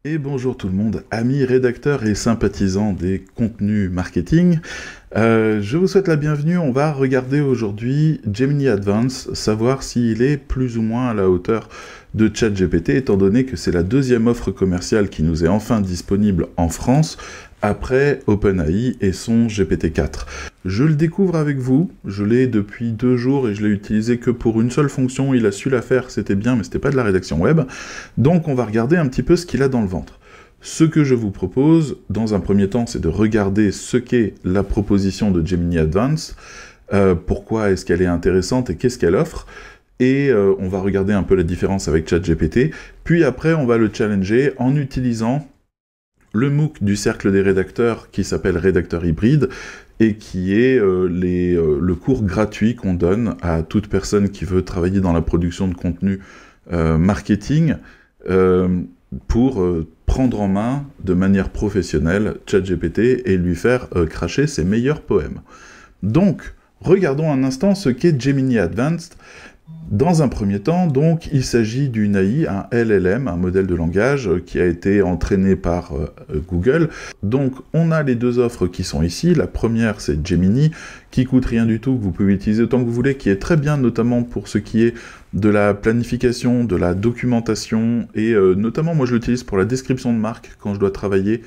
Et bonjour tout le monde, amis rédacteurs et sympathisants des contenus marketing. Je vous souhaite la bienvenue. On va regarder aujourd'hui Gemini Advanced, savoir s'il est plus ou moins à la hauteur de ChatGPT, étant donné que c'est la deuxième offre commerciale qui nous est enfin disponible en France, après OpenAI et son GPT-4. Je le découvre avec vous, je l'ai depuis 2 jours et je l'ai utilisé que pour une seule fonction, il a su la faire, c'était bien, mais c'était pas de la rédaction web. Donc on va regarder un petit peu ce qu'il a dans le ventre. Ce que je vous propose, dans un premier temps, c'est de regarder ce qu'est la proposition de Gemini Advanced, pourquoi est-ce qu'elle est intéressante et qu'est-ce qu'elle offre, et on va regarder un peu la différence avec ChatGPT, puis après on va le challenger en utilisant le MOOC du Cercle des rédacteurs qui s'appelle Rédacteur Hybride et qui est le cours gratuit qu'on donne à toute personne qui veut travailler dans la production de contenu marketing pour prendre en main de manière professionnelle ChatGPT et lui faire cracher ses meilleurs poèmes. Donc, regardons un instant ce qu'est Gemini Advanced. Dans un premier temps, donc, il s'agit d'une AI, un LLM, un modèle de langage qui a été entraîné par Google. Donc, on a les deux offres qui sont ici. La première, c'est Gemini, qui coûte rien du tout, que vous pouvez utiliser autant que vous voulez, qui est très bien, notamment pour ce qui est de la planification, de la documentation, et notamment, moi, je l'utilise pour la description de marque, quand je dois travailler,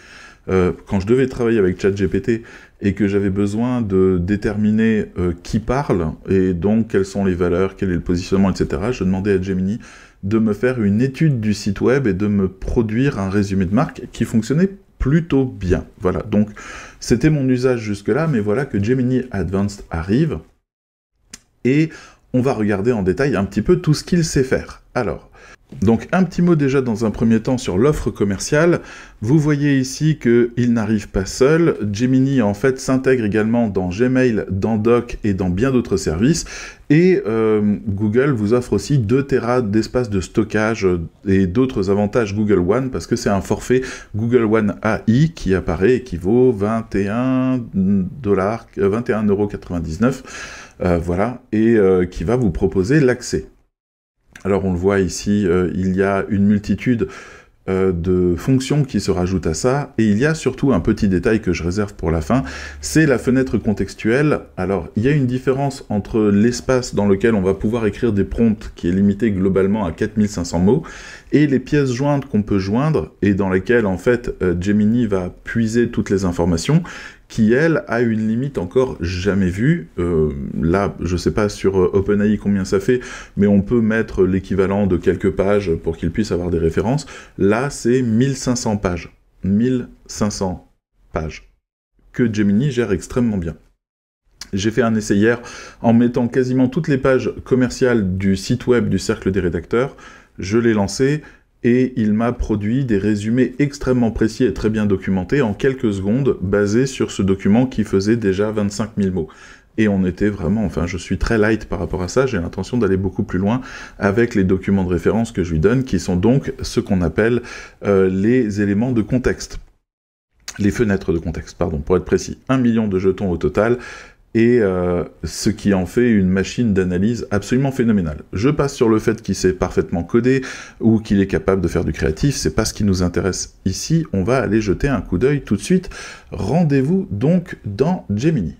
quand je devais travailler avec ChatGPT, et que j'avais besoin de déterminer qui parle, et donc quelles sont les valeurs, quel est le positionnement, etc. Je demandais à Gemini de me faire une étude du site web et de me produire un résumé de marque qui fonctionnait plutôt bien. Voilà, donc c'était mon usage jusque-là, mais voilà que Gemini Advanced arrive, et on va regarder en détail un petit peu tout ce qu'il sait faire. Alors, donc un petit mot déjà dans un premier temps sur l'offre commerciale. Vous voyez ici qu'il n'arrive pas seul. Gemini en fait s'intègre également dans Gmail, dans Doc et dans bien d'autres services. Et Google vous offre aussi 2 Tera d'espace de stockage et d'autres avantages Google One parce que c'est un forfait Google One AI qui apparaît et qui vaut 21,99 €. Voilà, et qui va vous proposer l'accès. Alors on le voit ici, il y a une multitude de fonctions qui se rajoutent à ça, et il y a surtout un petit détail que je réserve pour la fin, c'est la fenêtre contextuelle. Alors il y a une différence entre l'espace dans lequel on va pouvoir écrire des prompts, qui est limité globalement à 4500 mots, et les pièces jointes qu'on peut joindre, et dans lesquelles en fait Gemini va puiser toutes les informations, qui, elle, a une limite encore jamais vue. Là, je ne sais pas sur OpenAI combien ça fait, mais on peut mettre l'équivalent de quelques pages pour qu'il puisse avoir des références. Là, c'est 1500 pages. 1500 pages. Que Gemini gère extrêmement bien. J'ai fait un essai hier en mettant quasiment toutes les pages commerciales du site web du Cercle des rédacteurs. Je l'ai lancé, et il m'a produit des résumés extrêmement précis et très bien documentés en quelques secondes, basés sur ce document qui faisait déjà 25 000 mots. Et on était vraiment, enfin je suis très light par rapport à ça, j'ai l'intention d'aller beaucoup plus loin avec les documents de référence que je lui donne, qui sont donc ce qu'on appelle les éléments de contexte. Les fenêtres de contexte, pardon, pour être précis. 1 million de jetons au total, et ce qui en fait une machine d'analyse absolument phénoménale. Je passe sur le fait qu'il sait parfaitement coder, ou qu'il est capable de faire du créatif, c'est pas ce qui nous intéresse ici, on va aller jeter un coup d'œil tout de suite. Rendez-vous donc dans Gemini.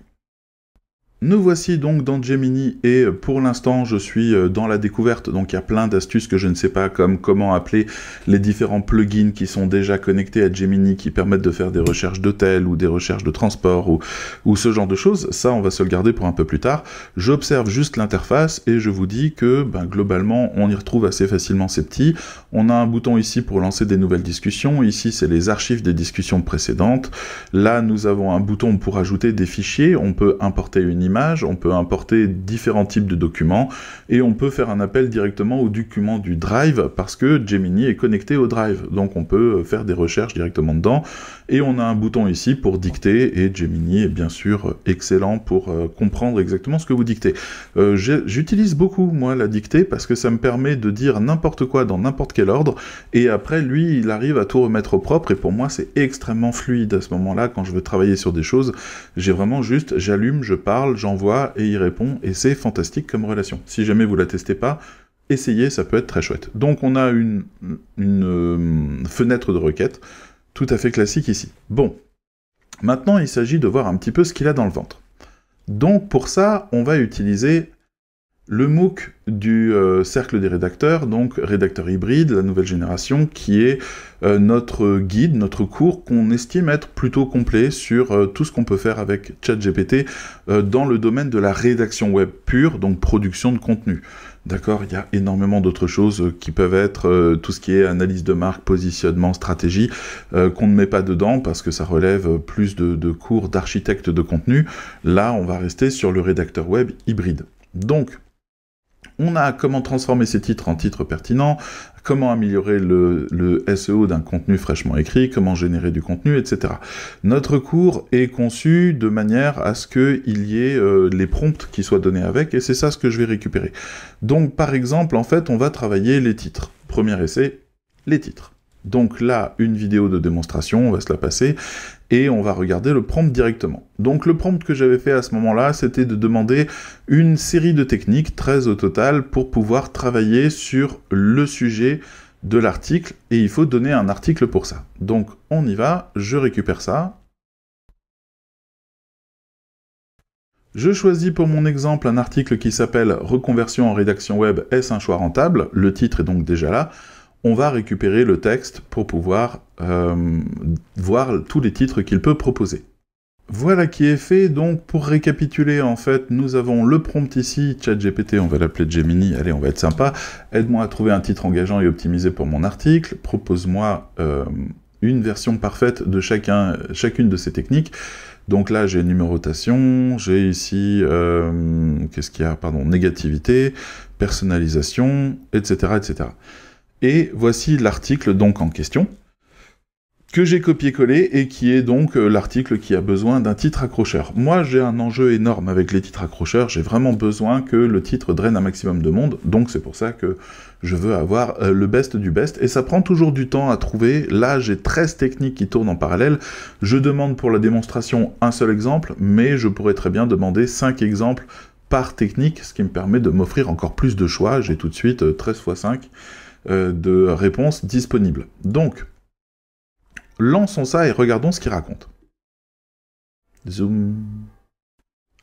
Nous voici donc dans Gemini, et pour l'instant je suis dans la découverte, donc il y a plein d'astuces que je ne sais pas, comme comment appeler les différents plugins qui sont déjà connectés à Gemini, qui permettent de faire des recherches d'hôtels, ou des recherches de transport, ou ce genre de choses. Ça on va se le garder pour un peu plus tard. J'observe juste l'interface, et je vous dis que globalement on y retrouve assez facilement ces petits. On a un bouton ici pour lancer des nouvelles discussions, ici c'est les archives des discussions précédentes. Là nous avons un bouton pour ajouter des fichiers, on peut importer une image, on peut importer différents types de documents, et on peut faire un appel directement au document du Drive, parce que Gemini est connecté au Drive, donc on peut faire des recherches directement dedans, et on a un bouton ici pour dicter, et Gemini est bien sûr excellent pour comprendre exactement ce que vous dictez. J'utilise beaucoup, moi, la dictée, parce que ça me permet de dire n'importe quoi dans n'importe quel ordre, et après, lui, il arrive à tout remettre au propre, et pour moi, c'est extrêmement fluide à ce moment-là, quand je veux travailler sur des choses. J'ai vraiment juste, j'allume, je parle, j'envoie, et il répond, et c'est fantastique comme relation. Si jamais vous la testez pas, essayez, ça peut être très chouette. Donc on a une fenêtre de requête tout à fait classique ici. Bon, maintenant il s'agit de voir un petit peu ce qu'il a dans le ventre. Donc pour ça, on va utiliser le MOOC du cercle des rédacteurs, donc rédacteur hybride, la nouvelle génération, qui est notre guide, notre cours qu'on estime être plutôt complet sur tout ce qu'on peut faire avec ChatGPT dans le domaine de la rédaction web pure, donc production de contenu. D'accord, il y a énormément d'autres choses qui peuvent être tout ce qui est analyse de marque, positionnement, stratégie, qu'on ne met pas dedans parce que ça relève plus de cours d'architecte de contenu. Là, on va rester sur le rédacteur web hybride. Donc, on a comment transformer ces titres en titres pertinents, comment améliorer le SEO d'un contenu fraîchement écrit, comment générer du contenu, etc. Notre cours est conçu de manière à ce qu'il y ait les prompts qui soient donnés avec, et c'est ça ce que je vais récupérer. Donc, par exemple, en fait, on va travailler les titres. Premier essai, les titres. Donc là, une vidéo de démonstration, on va se la passer, et on va regarder le prompt directement. Donc le prompt que j'avais fait à ce moment-là, c'était de demander une série de techniques, 13 au total, pour pouvoir travailler sur le sujet de l'article, et il faut donner un article pour ça. Donc on y va, je récupère ça. Je choisis pour mon exemple un article qui s'appelle « Reconversion en rédaction web, est-ce un choix rentable ?» Le titre est donc déjà là. On va récupérer le texte pour pouvoir voir tous les titres qu'il peut proposer. Voilà qui est fait, donc pour récapituler, en fait, nous avons le prompt ici, ChatGPT, on va l'appeler Gemini, allez, on va être sympa, aide-moi à trouver un titre engageant et optimisé pour mon article, propose-moi une version parfaite de chacune de ces techniques. Donc là, j'ai numérotation, j'ai ici, qu'est-ce qu'il y a, pardon, négativité, personnalisation, etc., etc. Et voici l'article donc en question, que j'ai copié-collé et qui est donc l'article qui a besoin d'un titre accrocheur. Moi, j'ai un enjeu énorme avec les titres accrocheurs, j'ai vraiment besoin que le titre draine un maximum de monde, donc c'est pour ça que je veux avoir le best du best, et ça prend toujours du temps à trouver. Là, j'ai 13 techniques qui tournent en parallèle, je demande pour la démonstration un seul exemple, mais je pourrais très bien demander 5 exemples par technique, ce qui me permet de m'offrir encore plus de choix. J'ai tout de suite 13 x 5 de réponses disponibles. Donc, lançons ça et regardons ce qu'il raconte. Zoom.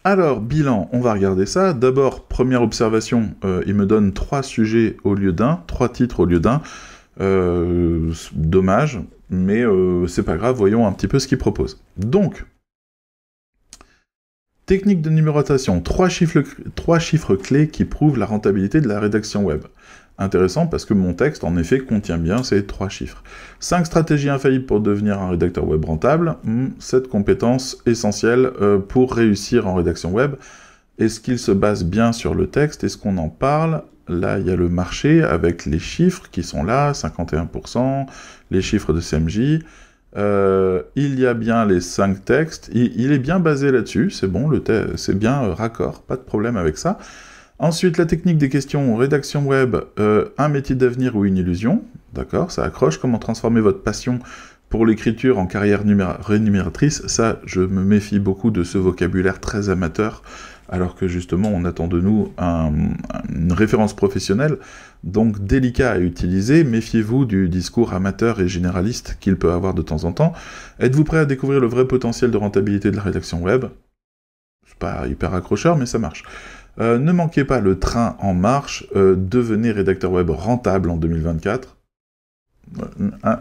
Alors, bilan, on va regarder ça. D'abord, première observation, il me donne 3 sujets au lieu d'un, 3 titres au lieu d'un. Dommage, mais c'est pas grave, voyons un petit peu ce qu'il propose. Donc, technique de numérotation, 3 chiffres clés qui prouvent la rentabilité de la rédaction web. Intéressant parce que mon texte, en effet, contient bien ces 3 chiffres. 5 stratégies infaillibles pour devenir un rédacteur web rentable. 7 compétences essentielles pour réussir en rédaction web. Est-ce qu'il se base bien sur le texte? Est-ce qu'on en parle? Là, il y a le marché avec les chiffres qui sont là, 51%, les chiffres de CMJ. Il y a bien les 5 textes. Il est bien basé là-dessus, c'est bon, c'est bien raccord, pas de problème avec ça. Ensuite, la technique des questions, rédaction web, un métier d'avenir ou une illusion. D'accord, ça accroche. Comment transformer votre passion pour l'écriture en carrière rémunératrice. Ça, je me méfie beaucoup de ce vocabulaire très amateur, alors que justement, on attend de nous une référence professionnelle, donc délicat à utiliser. Méfiez-vous du discours amateur et généraliste qu'il peut avoir de temps en temps. Êtes-vous prêt à découvrir le vrai potentiel de rentabilité de la rédaction web? C'est pas hyper accrocheur, mais ça marche. Ne manquez pas le train en marche, devenez rédacteur web rentable en 2024.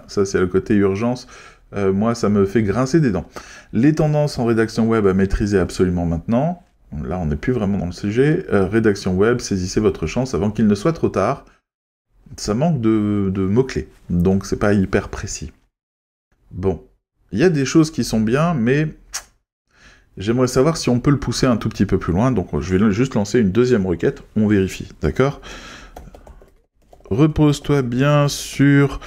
Ça c'est le côté urgence, moi ça me fait grincer des dents. Les tendances en rédaction web à maîtriser absolument maintenant, là on n'est plus vraiment dans le sujet, rédaction web, saisissez votre chance avant qu'il ne soit trop tard. Ça manque de mots-clés, donc c'est pas hyper précis. Bon, il y a des choses qui sont bien, mais j'aimerais savoir si on peut le pousser un tout petit peu plus loin, donc je vais juste lancer une deuxième requête, on vérifie, d'accord? Repose-toi bien sur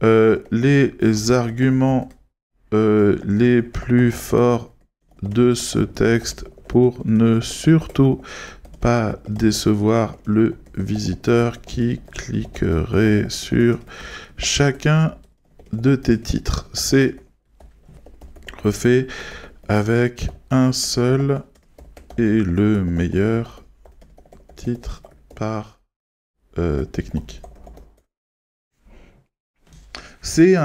les arguments les plus forts de ce texte pour ne surtout pas décevoir le visiteur qui cliquerait sur chacun de tes titres. C'est refait avec un seul et le meilleur titre par technique. C'est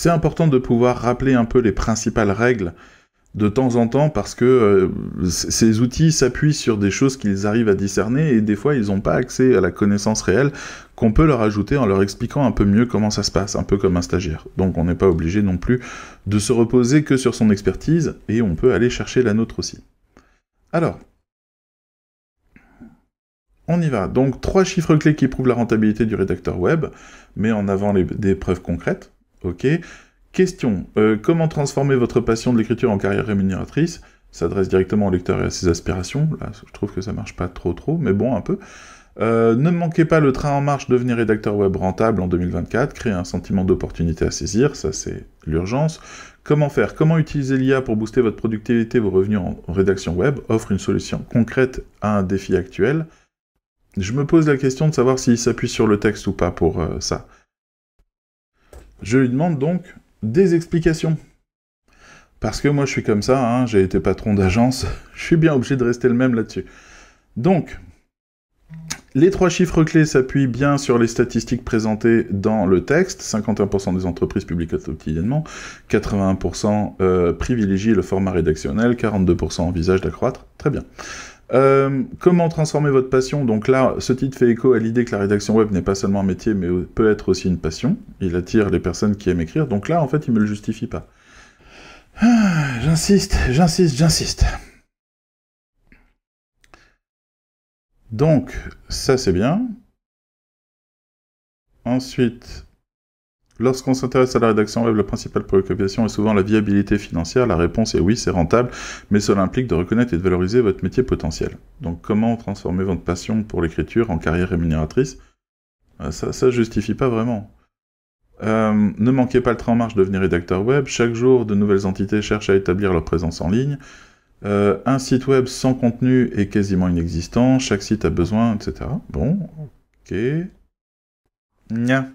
important de pouvoir rappeler un peu les principales règles de temps en temps parce que ces outils s'appuient sur des choses qu'ils arrivent à discerner et des fois ils n'ont pas accès à la connaissance réelle qu'on peut leur ajouter en leur expliquant un peu mieux comment ça se passe, un peu comme un stagiaire. Donc on n'est pas obligé non plus de se reposer que sur son expertise et on peut aller chercher la nôtre aussi. Alors, on y va. Donc 3 chiffres clés qui prouvent la rentabilité du rédacteur web, mais en avant des preuves concrètes. Ok. Question, comment transformer votre passion de l'écriture en carrière rémunératrice? S'adresse directement au lecteur et à ses aspirations. Là, je trouve que ça marche pas trop, mais bon, un peu. Ne manquez pas le train en marche, devenir rédacteur web rentable en 2024, créer un sentiment d'opportunité à saisir, ça c'est l'urgence. Comment faire? Comment utiliser l'IA pour booster votre productivité, vos revenus en rédaction web? Offre une solution concrète à un défi actuel. Je me pose la question de savoir s'il s'appuie sur le texte ou pas pour ça. Je lui demande donc des explications. Parce que moi je suis comme ça, hein, j'ai été patron d'agence, je suis bien obligé de rester le même là-dessus. Donc, les 3 chiffres clés s'appuient bien sur les statistiques présentées dans le texte. 51% des entreprises publient quotidiennement, 81% privilégient le format rédactionnel, 42% envisagent d'accroître. Très bien. Comment transformer votre passion? Donc là, ce titre fait écho à l'idée que la rédaction web n'est pas seulement un métier, mais peut être aussi une passion. Il attire les personnes qui aiment écrire. Donc là, en fait, il me le justifie pas. J'insiste. Donc, ça c'est bien. Ensuite, lorsqu'on s'intéresse à la rédaction web, la principale préoccupation est souvent la viabilité financière. La réponse est oui, c'est rentable, mais cela implique de reconnaître et de valoriser votre métier potentiel. Donc comment transformer votre passion pour l'écriture en carrière rémunératrice? Ça justifie pas vraiment. Ne manquez pas le train en marche, devenir rédacteur web. Chaque jour, de nouvelles entités cherchent à établir leur présence en ligne. Un site web sans contenu est quasiment inexistant. Chaque site a besoin, etc. Bon, ok. Nya.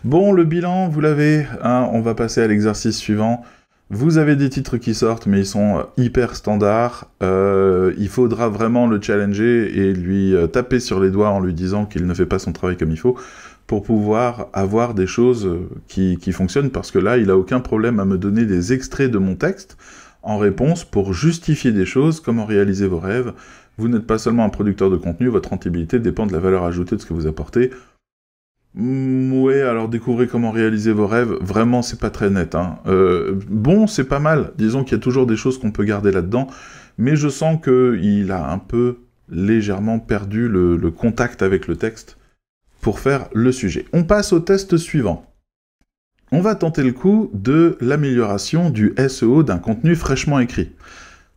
Bon, le bilan, vous l'avez, hein, on va passer à l'exercice suivant. Vous avez des titres qui sortent, mais ils sont hyper standards. Il faudra vraiment le challenger et lui taper sur les doigts en lui disant qu'il ne fait pas son travail comme il faut, pour pouvoir avoir des choses qui fonctionnent, parce que là, il n'a aucun problème à me donner des extraits de mon texte en réponse pour justifier des choses, comment réaliser vos rêves. Vous n'êtes pas seulement un producteur de contenu, votre rentabilité dépend de la valeur ajoutée de ce que vous apportez. Ouais, alors découvrez comment réaliser vos rêves, vraiment c'est pas très net. Hein. Bon, c'est pas mal, disons qu'il y a toujours des choses qu'on peut garder là-dedans, mais je sens qu'il a un peu légèrement perdu le contact avec le texte pour faire le sujet. On passe au test suivant. On va tenter le coup de l'amélioration du SEO d'un contenu fraîchement écrit.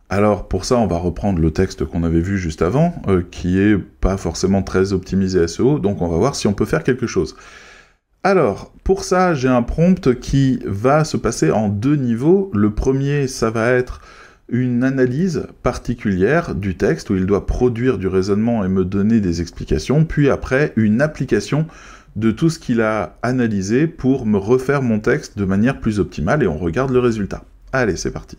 Alors pour ça, on va reprendre le texte qu'on avait vu juste avant, qui est pas forcément très optimisé SEO, donc on va voir si on peut faire quelque chose. Alors, pour ça, j'ai un prompt qui va se passer en 2 niveaux. Le premier, ça va être une analyse particulière du texte, où il doit produire du raisonnement et me donner des explications, puis après, une application de tout ce qu'il a analysé pour me refaire mon texte de manière plus optimale, et on regarde le résultat. Allez, c'est parti.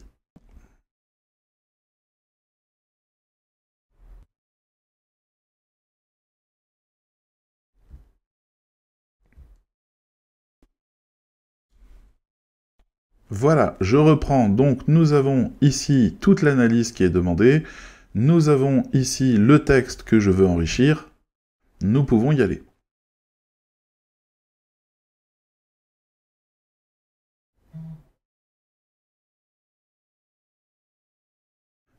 Voilà, je reprends. Donc nous avons ici toute l'analyse qui est demandée. Nous avons ici le texte que je veux enrichir. Nous pouvons y aller.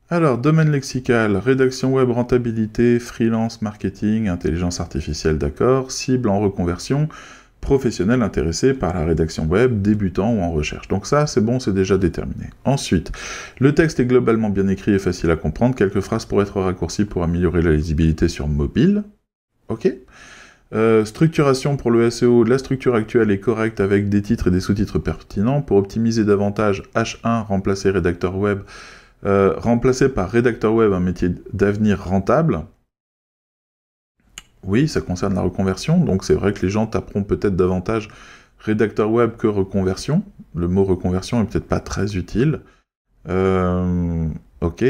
Alors, domaine lexical, rédaction web, rentabilité, freelance, marketing, intelligence artificielle, d'accord, cible en reconversion, professionnel intéressé par la rédaction web, débutant ou en recherche. Donc ça, c'est bon, c'est déjà déterminé. Ensuite, le texte est globalement bien écrit et facile à comprendre. Quelques phrases pourraient être raccourcies pour améliorer la lisibilité sur mobile. Ok. Structuration pour le SEO, la structure actuelle est correcte avec des titres et des sous-titres pertinents. Pour optimiser davantage, H1, remplacer rédacteur web, remplacer par rédacteur web un métier d'avenir rentable. Oui, ça concerne la reconversion, donc c'est vrai que les gens taperont peut-être davantage rédacteur web que reconversion. Le mot reconversion est peut-être pas très utile. Ok,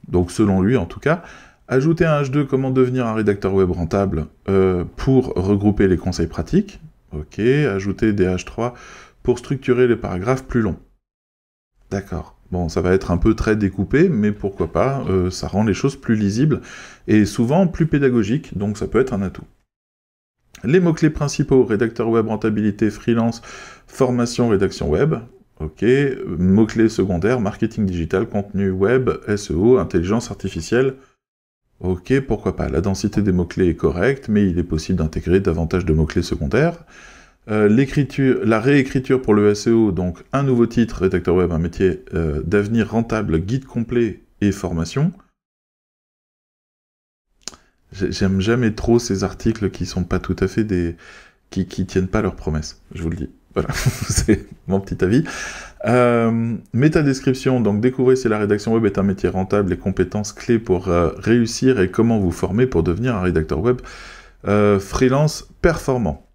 donc selon lui en tout cas. Ajouter un H2, comment devenir un rédacteur web rentable pour regrouper les conseils pratiques. Ok, ajouter des H3 pour structurer les paragraphes plus longs. D'accord. Bon, ça va être un peu très découpé, mais pourquoi pas, ça rend les choses plus lisibles et souvent plus pédagogiques, donc ça peut être un atout. Les mots-clés principaux, rédacteur web, rentabilité, freelance, formation, rédaction web. Ok, mots-clés secondaires, marketing digital, contenu web, SEO, intelligence artificielle. Ok, pourquoi pas. La densité des mots-clés est correcte, mais il est possible d'intégrer davantage de mots-clés secondaires. La réécriture pour le SEO, donc un nouveau titre, rédacteur web, un métier d'avenir rentable, guide complet et formation. J'aime jamais trop ces articles qui sont pas tout à fait des... qui tiennent pas leurs promesses, je vous le dis. Voilà, c'est mon petit avis. Métadescription, donc découvrez si la rédaction web est un métier rentable, les compétences clés pour réussir et comment vous former pour devenir un rédacteur web freelance performant.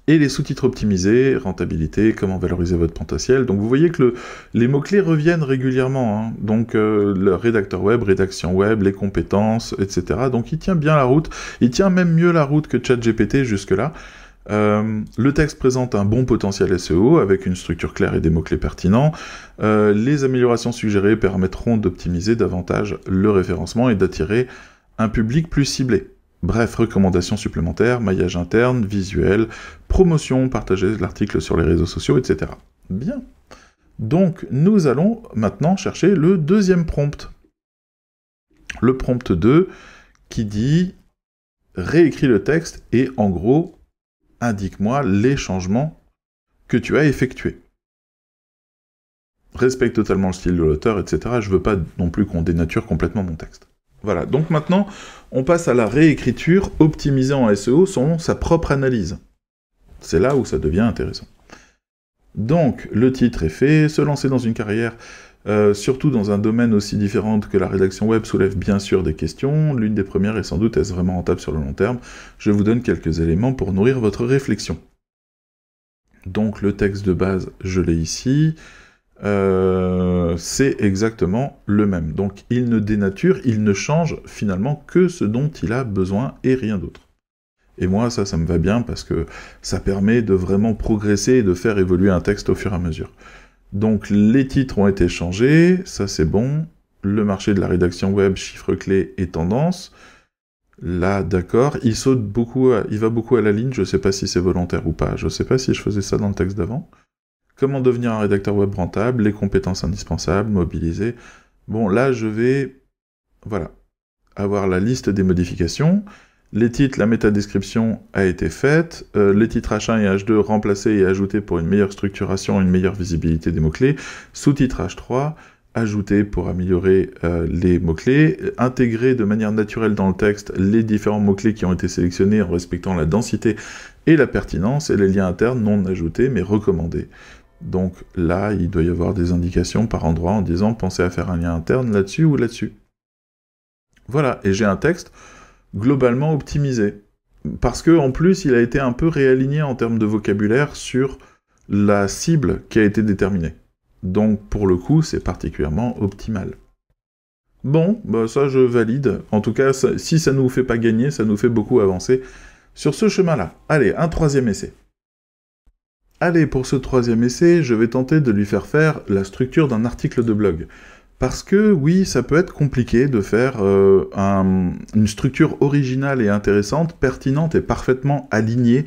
Et les sous-titres optimisés, rentabilité, comment valoriser votre potentiel. Donc vous voyez que les mots-clés reviennent régulièrement. Hein. Donc le rédacteur web, rédaction web, les compétences, etc. Donc il tient bien la route. Il tient même mieux la route que ChatGPT jusque-là. Le texte présente un bon potentiel SEO avec une structure claire et des mots-clés pertinents. Les améliorations suggérées permettront d'optimiser davantage le référencement et d'attirer un public plus ciblé. Bref, recommandations supplémentaires, maillage interne, visuel, promotion, partager l'article sur les réseaux sociaux, etc. Bien. Donc, nous allons maintenant chercher le deuxième prompt. Le prompt 2 qui dit « Réécris le texte et, en gros, indique-moi les changements que tu as effectués. » Respecte totalement le style de l'auteur, etc. Je veux pas non plus qu'on dénature complètement mon texte. Voilà, donc maintenant, on passe à la réécriture optimisée en SEO selon sa propre analyse. C'est là où ça devient intéressant. Donc, le titre est fait, se lancer dans une carrière, surtout dans un domaine aussi différent que la rédaction web, soulève bien sûr des questions. L'une des premières est sans doute, est-ce vraiment rentable sur le long terme? Je vous donne quelques éléments pour nourrir votre réflexion. Donc, le texte de base, je l'ai ici. C'est exactement le même. Donc il ne dénature, il ne change finalement que ce dont il a besoin et rien d'autre. Et moi, ça me va bien parce que ça permet de vraiment progresser et de faire évoluer un texte au fur et à mesure. Donc les titres ont été changés, ça c'est bon. Le marché de la rédaction web, chiffres clés et tendances. Là, d'accord, il va beaucoup à la ligne, je sais pas si c'est volontaire ou pas, je sais pas si je faisais ça dans le texte d'avant. Comment devenir un rédacteur web rentable, les compétences indispensables, mobiliser. Bon, là, je vais, voilà, avoir la liste des modifications. Les titres, la métadescription a été faite. Les titres H1 et H2 remplacés et ajoutés pour une meilleure structuration et une meilleure visibilité des mots-clés. Sous-titres H3, ajoutés pour améliorer les mots-clés. Intégrer de manière naturelle dans le texte les différents mots-clés qui ont été sélectionnés en respectant la densité et la pertinence. Et les liens internes non ajoutés mais recommandés. Donc là, il doit y avoir des indications par endroit en disant « pensez à faire un lien interne là-dessus ou là-dessus ». Voilà, et j'ai un texte globalement optimisé. Parce que en plus, il a été un peu réaligné en termes de vocabulaire sur la cible qui a été déterminée. Donc pour le coup, c'est particulièrement optimal. Bon, bah ça je valide. En tout cas, si ça ne nous fait pas gagner, ça nous fait beaucoup avancer sur ce chemin-là. Allez, un troisième essai. Allez, pour ce troisième essai, je vais tenter de lui faire la structure d'un article de blog. Parce que, oui, ça peut être compliqué de faire une structure originale et intéressante, pertinente et parfaitement alignée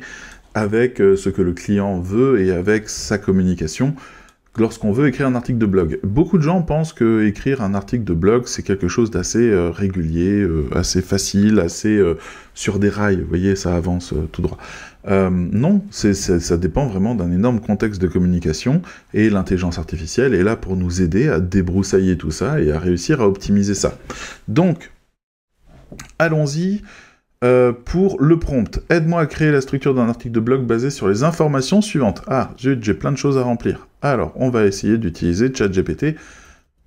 avec ce que le client veut et avec sa communication lorsqu'on veut écrire un article de blog. Beaucoup de gens pensent que écrire un article de blog, c'est quelque chose d'assez régulier, assez facile, assez sur des rails, vous voyez, ça avance tout droit. Non, ça dépend vraiment d'un énorme contexte de communication, et l'intelligence artificielle est là pour nous aider à débroussailler tout ça et à réussir à optimiser ça. Donc, allons-y pour le prompt. Aide-moi à créer la structure d'un article de blog basé sur les informations suivantes. Ah, zut, j'ai plein de choses à remplir. Alors, on va essayer d'utiliser ChatGPT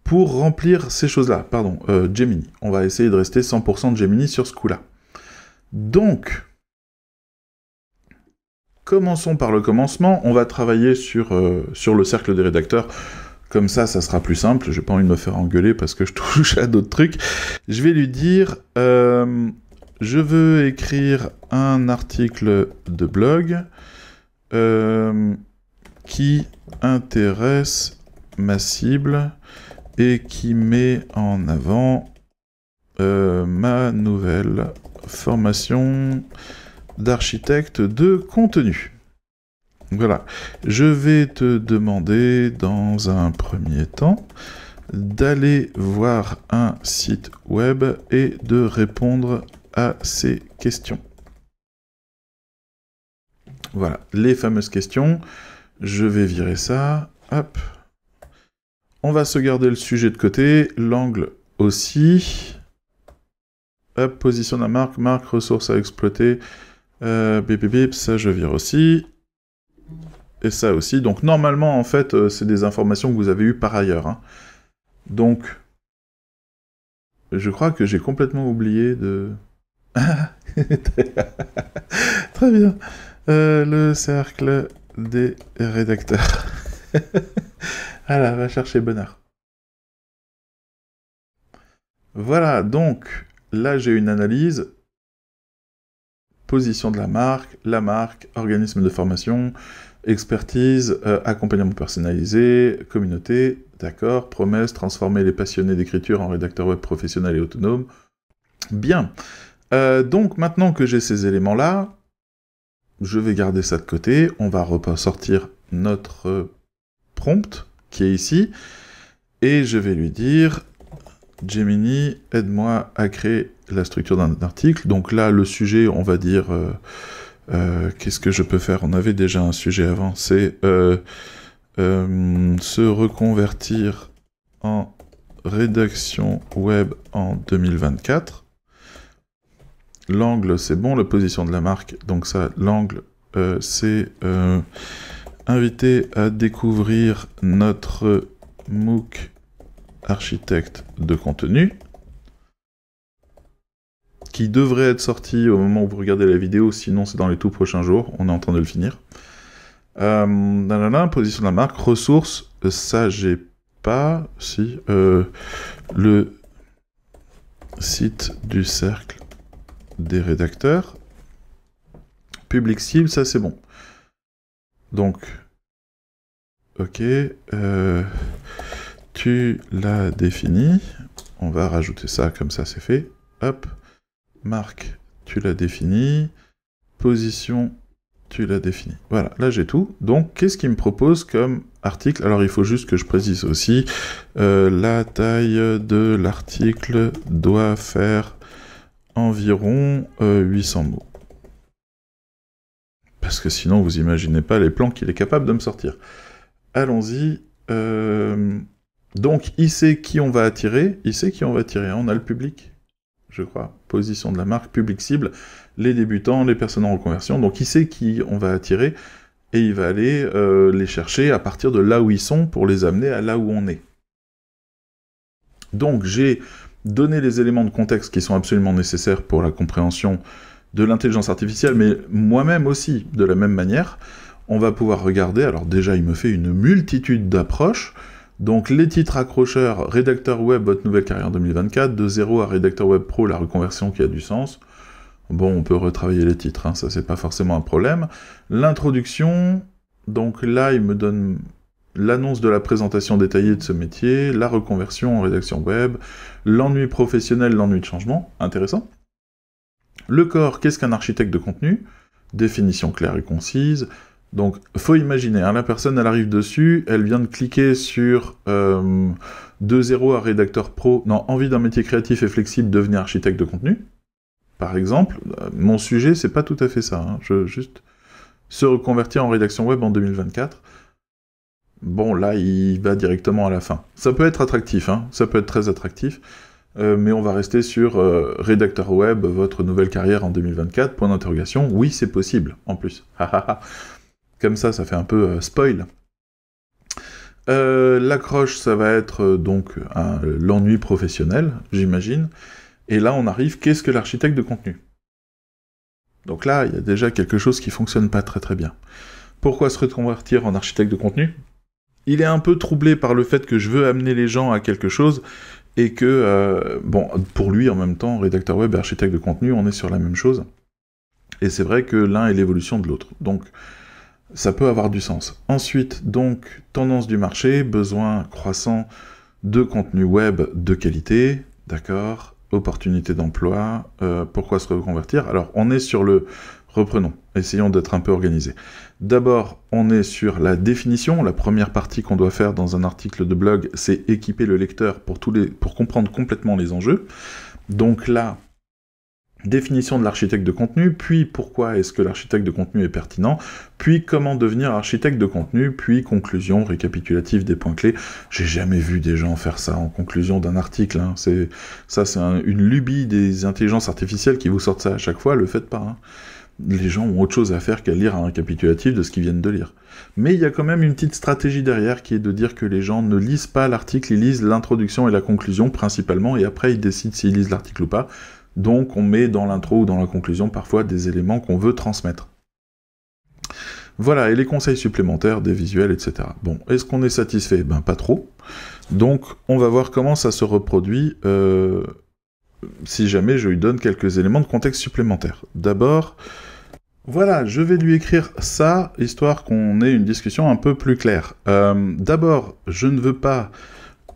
pour remplir ces choses-là. Pardon, Gemini. On va essayer de rester 100% de Gemini sur ce coup-là. Donc, commençons par le commencement. On va travailler sur le cercle des rédacteurs Comme ça sera plus simple. J'ai pas envie de me faire engueuler parce que je touche à d'autres trucs. Je vais lui dire, je veux écrire un article de blog qui intéresse ma cible et qui met en avant ma nouvelle formation d'architecte de contenu. Voilà. Je vais te demander dans un premier temps d'aller voir un site web et de répondre à ces questions. Voilà, les fameuses questions. Je vais virer ça. Hop. On va sauvegarder le sujet de côté, l'angle aussi. Hop, position de la marque, ressources à exploiter. Bip, bip, bip, ça je vire aussi. Et ça aussi. Donc normalement, en fait, c'est des informations que vous avez eues par ailleurs. Hein. Donc, je crois que j'ai complètement oublié de... Très bien. Le cercle des rédacteurs. Ah là, va chercher bonheur. Voilà, donc, là j'ai une analyse. Position de la marque, organisme de formation, expertise, accompagnement personnalisé, communauté, d'accord, promesse, transformer les passionnés d'écriture en rédacteurs web professionnels et autonomes. Bien. Donc, maintenant que j'ai ces éléments-là, je vais garder ça de côté. On va ressortir notre prompt, qui est ici, et je vais lui dire... Gemini, aide-moi à créer la structure d'un article. Donc là, le sujet, on va dire... qu'est-ce que je peux faire? On avait déjà un sujet avant. C'est se reconvertir en rédaction web en 2024. L'angle, c'est bon. La position de la marque. Donc ça, l'angle, c'est inviter à découvrir notre MOOC architecte de contenu, qui devrait être sorti au moment où vous regardez la vidéo, sinon c'est dans les tout prochains jours, on est en train de le finir. Position de la marque, ressources, ça j'ai pas, si, le site du cercle des rédacteurs, public cible, ça c'est bon. Donc, ok, tu l'as défini, on va rajouter ça, comme ça c'est fait, hop, marque, tu l'as défini, position, tu l'as défini. Voilà, là j'ai tout. Donc, qu'est-ce qu'il me propose comme article? Alors, il faut juste que je précise aussi, la taille de l'article doit faire environ 800 mots. Parce que sinon, vous imaginez pas les plans qu'il est capable de me sortir. Allons-y. Donc, il sait qui on va attirer. Il sait qui on va attirer. On a le public, je crois. Position de la marque, public cible, les débutants, les personnes en reconversion. Donc, il sait qui on va attirer et il va aller les chercher à partir de là où ils sont pour les amener à là où on est. Donc, j'ai donné les éléments de contexte qui sont absolument nécessaires pour la compréhension de l'intelligence artificielle, mais moi-même aussi, de la même manière. On va pouvoir regarder, alors déjà, il me fait une multitude d'approches. Donc, les titres accrocheurs, rédacteur web, votre nouvelle carrière 2024, de 0 à rédacteur web pro, la reconversion qui a du sens. Bon, on peut retravailler les titres, hein, ça c'est pas forcément un problème. L'introduction, donc là, il me donne l'annonce de la présentation détaillée de ce métier, la reconversion en rédaction web, l'ennui professionnel, l'ennui de changement, intéressant. Le corps, qu'est-ce qu'un architecte de contenu? Définition claire et concise. Donc, faut imaginer, hein, la personne, elle arrive dessus, elle vient de cliquer sur 2.0 à rédacteur pro, non, envie d'un métier créatif et flexible, devenir architecte de contenu. Par exemple, mon sujet, c'est pas tout à fait ça, hein, juste se reconvertir en rédaction web en 2024. Bon, là, il va directement à la fin. Ça peut être attractif, hein, ça peut être très attractif, mais on va rester sur rédacteur web, votre nouvelle carrière en 2024, point d'interrogation. Oui, c'est possible, en plus. Comme ça fait un peu spoil. L'accroche, ça va être donc l'ennui professionnel, j'imagine. Et là, on arrive, qu'est-ce que l'architecte de contenu? Donc là, il y a déjà quelque chose qui fonctionne pas très très bien. Pourquoi se reconvertir en architecte de contenu? il est un peu troublé par le fait que je veux amener les gens à quelque chose, et que, bon, pour lui, en même temps, rédacteur web et architecte de contenu, on est sur la même chose. Et c'est vrai que l'un est l'évolution de l'autre. Donc, ça peut avoir du sens. Ensuite, donc, tendance du marché, besoin croissant de contenu web de qualité, d'accord, opportunité d'emploi, pourquoi se reconvertir? Alors, on est sur le... Reprenons, essayons d'être un peu organisés. D'abord, on est sur la définition. La première partie qu'on doit faire dans un article de blog, c'est équiper le lecteur pour comprendre complètement les enjeux. Donc là, définition de l'architecte de contenu, puis pourquoi est-ce que l'architecte de contenu est pertinent, puis comment devenir architecte de contenu, puis conclusion récapitulative des points clés. J'ai jamais vu des gens faire ça en conclusion d'un article. Hein. C'est une lubie des intelligences artificielles qui vous sortent ça à chaque fois, le faites pas. Hein. Les gens ont autre chose à faire qu'à lire un récapitulatif de ce qu'ils viennent de lire. Mais il y a quand même une petite stratégie derrière qui est de dire que les gens ne lisent pas l'article, ils lisent l'introduction et la conclusion principalement, et après ils décident s'ils lisent l'article ou pas. Donc on met dans l'intro ou dans la conclusion parfois des éléments qu'on veut transmettre. Voilà, et les conseils supplémentaires, des visuels, etc. Bon, est-ce qu'on est satisfait? Ben pas trop. Donc on va voir comment ça se reproduit si jamais je lui donne quelques éléments de contexte supplémentaires. D'abord, voilà, je vais lui écrire ça, histoire qu'on ait une discussion un peu plus claire. D'abord, je ne veux pas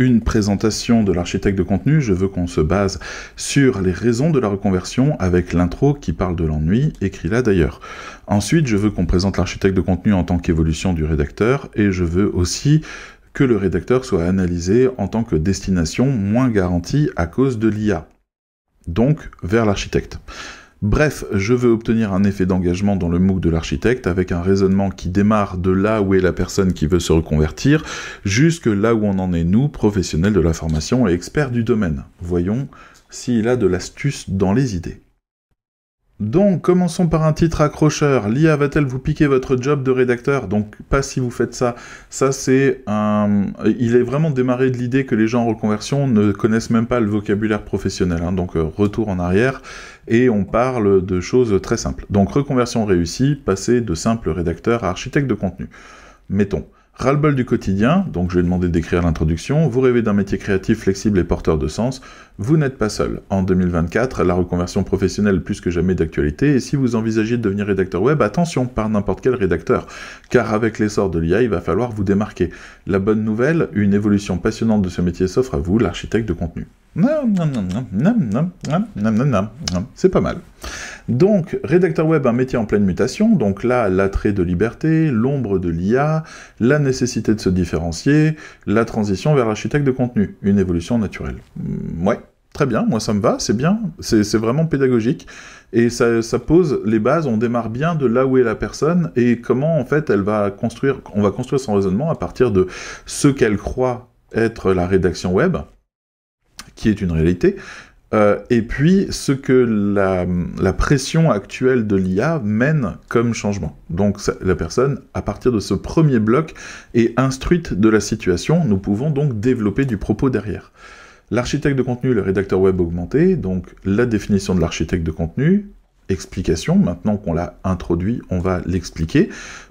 une présentation de l'architecte de contenu, je veux qu'on se base sur les raisons de la reconversion avec l'intro qui parle de l'ennui, écrit là d'ailleurs. Ensuite, je veux qu'on présente l'architecte de contenu en tant qu'évolution du rédacteur, et je veux aussi que le rédacteur soit analysé en tant que destination moins garantie à cause de l'IA. Donc, vers l'architecte. Bref, je veux obtenir un effet d'engagement dans le MOOC de l'architecte avec un raisonnement qui démarre de là où est la personne qui veut se reconvertir, jusque là où on en est nous, professionnels de la formation et experts du domaine. Voyons s'il a de l'astuce dans les idées. Donc, commençons par un titre accrocheur. L'IA va-t-elle vous piquer votre job de rédacteur? Donc, pas si vous faites ça. Ça, c'est un... Il est vraiment démarré de l'idée que les gens en reconversion ne connaissent même pas le vocabulaire professionnel. Hein. Donc, retour en arrière. Et on parle de choses très simples. Donc, reconversion réussie, passer de simple rédacteur à architecte de contenu. Mettons. Ras-le-bol du quotidien, donc je vais demander d'écrire l'introduction, vous rêvez d'un métier créatif, flexible et porteur de sens, vous n'êtes pas seul. En 2024, la reconversion professionnelle est plus que jamais d'actualité, et si vous envisagez de devenir rédacteur web, attention, pas n'importe quel rédacteur, car avec l'essor de l'IA, il va falloir vous démarquer. La bonne nouvelle, une évolution passionnante de ce métier s'offre à vous, l'architecte de contenu. C'est pas mal. Donc, rédacteur web, un métier en pleine mutation, donc là, l'attrait de liberté, l'ombre de l'IA, la nécessité de se différencier, la transition vers l'architecte de contenu, une évolution naturelle. Ouais, très bien, moi ça me va, c'est bien, c'est vraiment pédagogique, et ça pose les bases, on démarre bien de là où est la personne, et comment en fait on va construire son raisonnement à partir de ce qu'elle croit être la rédaction web, qui est une réalité, et puis ce que la pression actuelle de l'IA mène comme changement. Donc la personne, à partir de ce premier bloc, est instruite de la situation, nous pouvons donc développer du propos derrière. L'architecte de contenu, le rédacteur web augmenté, donc la définition de l'architecte de contenu, explication, maintenant qu'on l'a introduit, on va l'expliquer.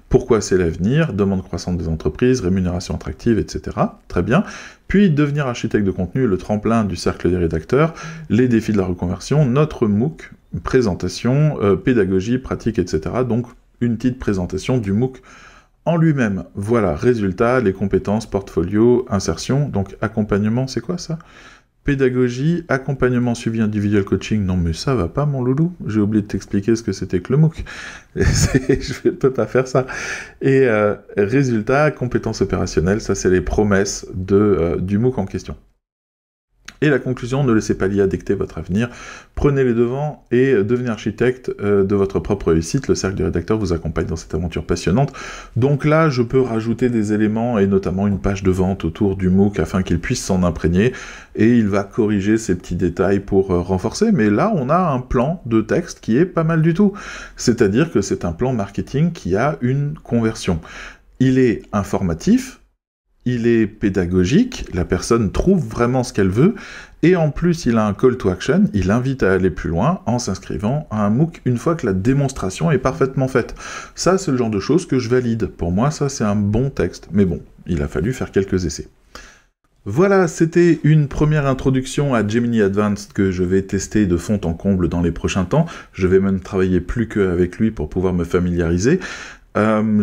Pourquoi c'est l'avenir, demande croissante des entreprises, rémunération attractive, etc. Très bien. Puis devenir architecte de contenu, le tremplin du cercle des rédacteurs, les défis de la reconversion, notre MOOC, présentation, pédagogie, pratique, etc. Donc une petite présentation du MOOC en lui-même. Voilà, résultat, les compétences, portfolio, insertion, donc accompagnement, c'est quoi ça ? Pédagogie, accompagnement suivi individuel coaching, non mais ça va pas mon loulou, j'ai oublié de t'expliquer ce que c'était que le MOOC, je peux pas faire ça. Et résultat, compétences opérationnelles, ça c'est les promesses du MOOC en question. Et la conclusion, ne laissez pas l'IA dicter votre avenir, prenez les devants et devenez architecte de votre propre réussite. Le cercle du rédacteur vous accompagne dans cette aventure passionnante. Donc là, je peux rajouter des éléments et notamment une page de vente autour du MOOC afin qu'il puisse s'en imprégner et il va corriger ces petits détails pour renforcer. Mais là, on a un plan de texte qui est pas mal du tout. C'est-à-dire que c'est un plan marketing qui a une conversion. Il est informatif, il est pédagogique, la personne trouve vraiment ce qu'elle veut, et en plus il a un call to action, il invite à aller plus loin en s'inscrivant à un MOOC une fois que la démonstration est parfaitement faite. Ça, c'est le genre de choses que je valide. Pour moi, ça, c'est un bon texte. Mais bon, il a fallu faire quelques essais. Voilà, c'était une première introduction à Gemini Advanced que je vais tester de fond en comble dans les prochains temps. Je vais même travailler plus qu'avec lui pour pouvoir me familiariser.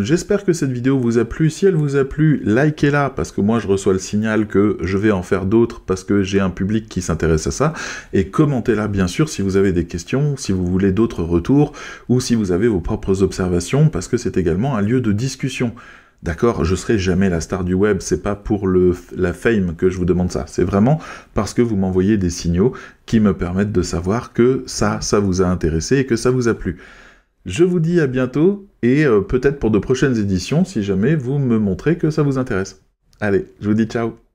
J'espère que cette vidéo vous a plu. Si elle vous a plu, likez-la, parce que moi je reçois le signal que je vais en faire d'autres, parce que j'ai un public qui s'intéresse à ça, et commentez-la bien sûr si vous avez des questions, si vous voulez d'autres retours, ou si vous avez vos propres observations, parce que c'est également un lieu de discussion. D'accord, je serai jamais la star du web, c'est pas pour la fame que je vous demande ça, c'est vraiment parce que vous m'envoyez des signaux qui me permettent de savoir que ça vous a intéressé et que ça vous a plu. Je vous dis à bientôt, et peut-être pour de prochaines éditions, si jamais vous me montrez que ça vous intéresse. Allez, je vous dis ciao.